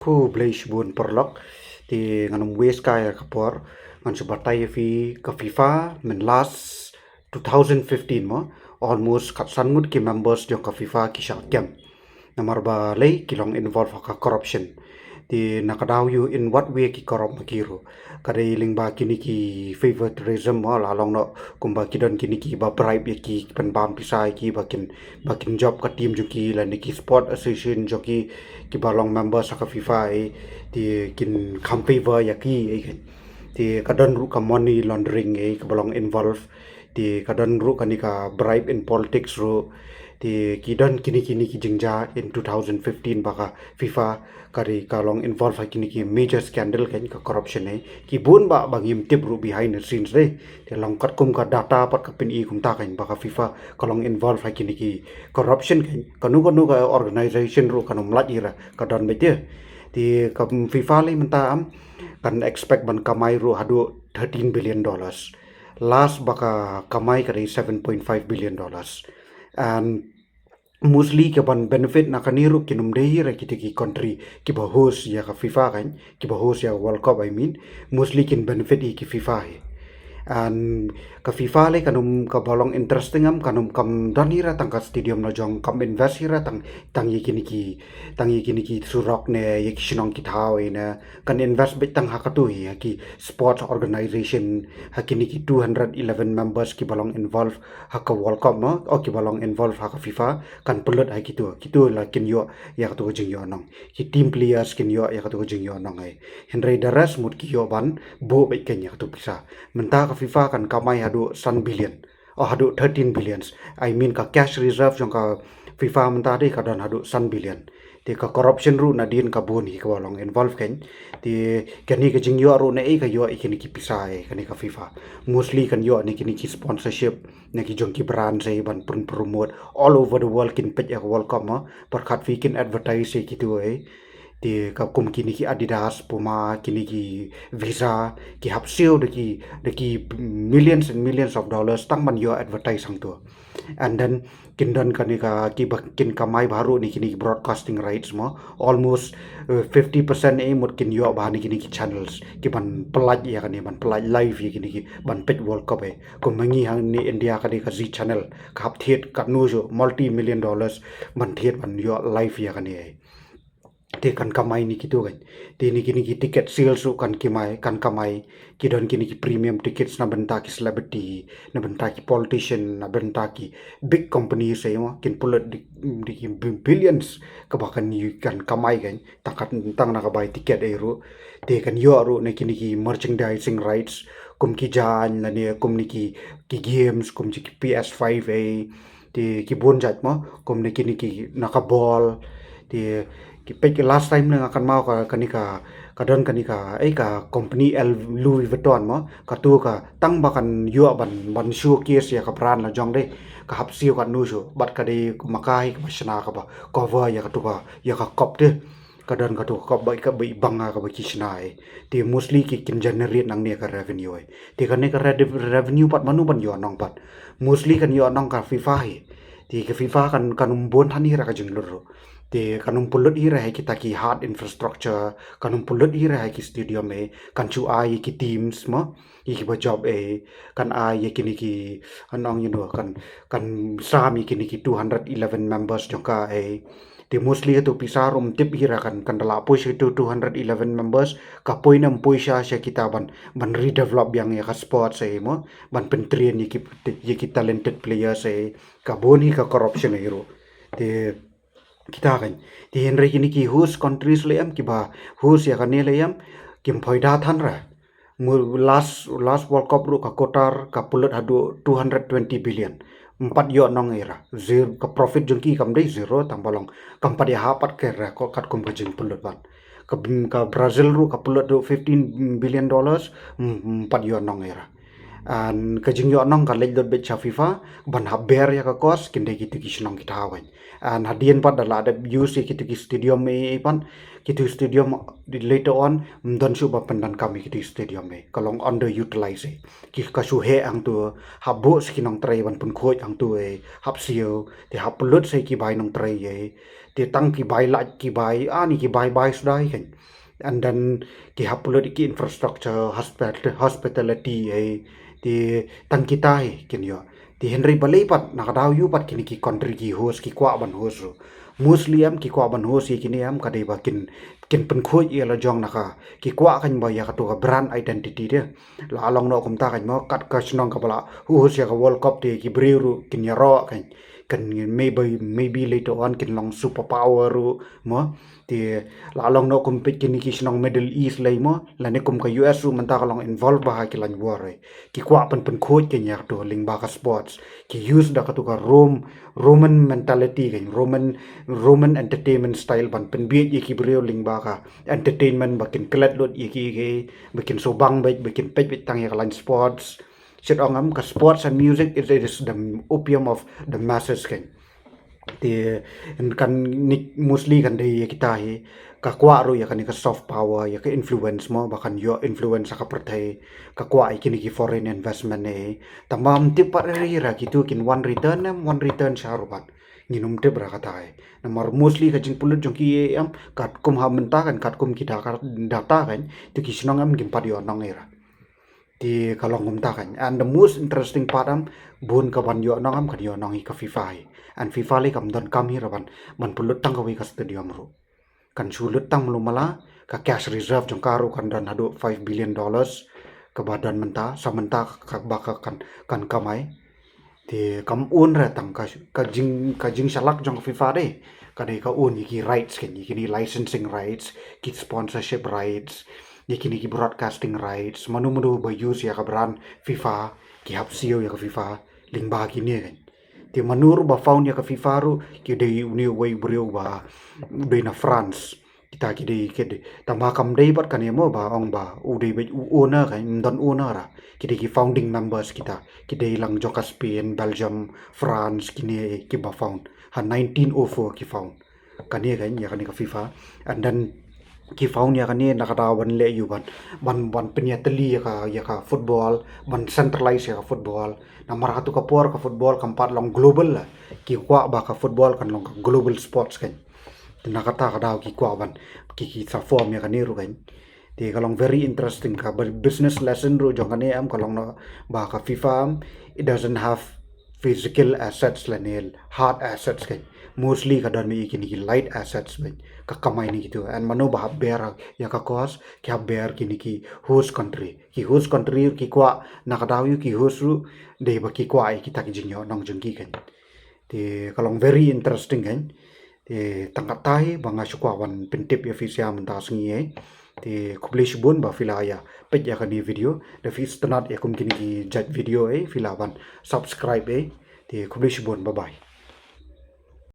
Ku Blaise bun perlok ti nganum wes kaya kapor ngan sebatai fi ke FIFA men last 2015 mo almost kat sanmut ki members jong ke FIFA ki syakem namar ba lei kilong involve ka corruption ti nakadaw you in what way ki korup makiro kada iling ba kini ki favoritism mo lalong no kumba kidon kini ki ba bribe ye ki pen bam pisai ki bakin job ka team juki la ni ki sport association joki ki balong member sa ka FIFA ti kin kam favor ya ki ti kadon ru ka money laundering ka balong involve ti kadon ru kani ka bribe in politics ru ti kidon kini ki jingja in 2015 baka FIFA kari kalong involve kini ki major scandal kan ka corruption ki bun ba bangim tip ru behind the scenes ti long kat kum ka data pat ka pin kum ta kan baka FIFA kalong involve kini ki corruption kan kanu ka organization ru kanum lat ira kadon bete ti ka FIFA le menta am kan expect ban kamai ru hadu 13 billion dollars last baka kamai kari 7.5 billion dollars and mostly ke ban benefit na kaniru kinum dehi ra kiti ki country ki ba host ya ka FIFA kan ki ba host ya World Cup I mean mostly kin benefit ki FIFA and ka FIFA le kanum ka bolong interesting am kanum kam danira tang ka stadium na jong kam invest hira tang ye kini ki surok ne ye kishnong ki thao na kan invest bit tang hakatu hi ki sports organization hakini ki 211 members ki bolong involve haka World Cup mo o ki bolong involve haka FIFA kan pulut ha kitu la kin yo ya ka tu jing yo nong ki team players kin yo ya ka tu jing yo nong henry daras mut ki yo ban bo bit ken ya ka tu pisa menta ka FIFA kan kamai hadu 1 billion oh hadu 13 billions I mean ka cash reserve jong ka FIFA menta de ka don hadu 1 billion ti ka corruption ru na din ka boni ka bolong involve ken ti kani ka jing yo ru na ka yo ikini ki pisa kani ka FIFA mostly kan yo ni kini ki sponsorship na ki jong ki brand say ban promote all over the world kin pet ya World Cup ma par khat fi kin advertise ki tu ti ka kum kini ki Adidas Puma kini ki Visa ki hapsil de ki millions and millions of dollars tang man yo advertise sang tu and then kindon kani ka ki kin kamai baru ni kini broadcasting rights mo almost 50% mut kin yo ba ni kini ki channels ki ban pelaj ya kani ban pelaj live ya kini ki ban pet World Cup ko mangi hang ni India kani ka Z channel kap thiet kat nu jo multi million dollars ban thiet ban yo live ya kani ti kan kamai ni kitu kan ti ni kini ki ticket sales kan kan kamai ki don kini ki premium tickets na benta ki celebrity na benta ki politician na benta ki big companies mo kin pulut di ki billions ka bakan ni kan kamai kan takat tang na ka buy ticket ru ti kan yo ru na kini ki merchandising rights kum ki jan la ni kum ni ki games kum ki PS5 ti ki bonjat mo kum ni kini ki naka ball ti ki last time na akan mau ka kanika kadon kanika ka company Louis Vuitton mo ka tu ka tang bakan yo ban showcase ya ka brand la jong de ka hapsio ka nu so bat ka de makai ka masna ka ba cover ya ka tu ka ya ka kop de kadon ka tu ka ba ka bi banga ka ba kisna ti mostly ki kin generate nang ne ka revenue ti ka ne ka revenue pat manu ban yo nong pat mostly kan yo nong ka FIFA ti ka FIFA kan umbon thani ra ka jing lur ti kanum pulut ira kita ki hard infrastructure kanum pulut ira ki stadium kan chu ai ki teams mo ki ba job kan ai kini ki anong kan sami kini ki 211 members joka ti mostly tu pisarum tip ira kan dala push itu 211 members ka poinam puisha sya kita ban redevelop yang ya ka sports mo ban pentrian ki talented players ka boni ka corruption hero ti kita kan ti henry kini ki host countries le am ki ba host ya kan le am kim phoida than ra last World Cup ru ka Qatar ka pulut hadu 220 billion empat yo nong era zero ka profit jengki kam dei zero tambalong kam pa ya hapat ke ra ko kat kum jeng pulut ban ka Brazil ru ka pulut 15 billion dollars empat yo nong era an kajing yo nong ka lej dot bet cha FIFA ban haber ya ka kos kinde gitu kisnong kita hawen an hadien pat dala ada use gitu ki stadium me pan gitu stadium later on don su ba pendan kami gitu stadium me kalong underutilize ki ka su he ang tu habo skinong trai ban pun khoj ang tu hap sio ti hap lut se ki bai nong trai ti tang ki bai la ki bai ani ki bai sudai kan and then ki hap lut ki infrastructure hospitality ti tan kita kin yo ti Henry balai pat nakadaw yu pat kini ki country ki host ki kwa ban host ro muslim ki kwa ban host kini am kadai ba kin pen khoi ye la jong naka ki kwa kan ba ya ka to ka brand identity de la long no kum ta kan mo kat ka snong ka bala host ya ka world cup ti ki briru kin ya ro kan maybe later on kin long super power ru mo ti la long no kum pit kini ki snong middle east lai mo la ne kum ka us ru man ta ka long involve ba ki lan war ki kwa pen khoi kin ya to ling ba ka sports ki use da ka to ka roman mentality kan roman entertainment style ban pen bi ye ki brio ling ba ka entertainment bakin klet lot ye ki bakin sobang bakin pet tang ya lan sports shit ongam ka sports and music is the opium of the masses kan ti kan mostly kan de kita hi ka kwa ro ya kan ka soft power ya ka influence mo bahkan yo influence ka pertai ka kwa kini ki foreign investment tamam ti par ra gitu kin one return sharupat nginum te bra kata namar mostly ka jing pulut jong ki am kat kum ha menta kan kat kum kita data kan tu ki sinong am gim padio nong era ti kalong ngum ta kan and the most interesting part am bun ka ban yo nong am kan yo nong ka FIFA and FIFA le kam don kam hi raban man pulut tang ka wi ka stadium ro kan sulut tang lu mala ka cash reserve jong karo kan dan hado $5 billion ke badan menta samenta ka baka kan kamai thì kam un ra tang ka jing salak jong FIFA de ka de ka un ki rights ki licensing rights ki sponsorship rights ki broadcasting rights manu ba use ya ka brand FIFA ki hap sio ya ka FIFA lingba ki ne kan ti manur ba found ya ka FIFA ru ki de uni way brio ba de na France kita ki tama kam dei bat kan mo ba ong ba u de be owner kan don owner ra ki founding members kita lang joka Spain Belgium France kini ki ba found ha 1904 ki found kani kan ya kani ka FIFA and then ki found ya kani nakadawan le yu ban penyateli ya ka football ban centralize ya ka football na maratu ka por ka football kampat long global la ki kwa ba ka football kan long global sports kan nakata kadaw ki kwa ban ki sa form ya kani ru kan ti kalong very interesting ka business lesson ro jong kani am kalong no ba ka FIFA it doesn't have physical assets lanel hard assets kan mostly kadar mi kini ki light assets ben ka kamai ni gitu and mano ba ber ya ka kos kya ber kini ki host country ki kwa nakadaw yu ki host ru de ba ki kwa kita ki jinyo nong jengki kan ti kalong very interesting kan ti tangkat tai banga sukwa wan pentip ya fisia mentas ngi ti kublish bun ba filaya pet ya kani video da fis tenat ya kum kini ki judge video fila ban subscribe ti kublish bun bye bye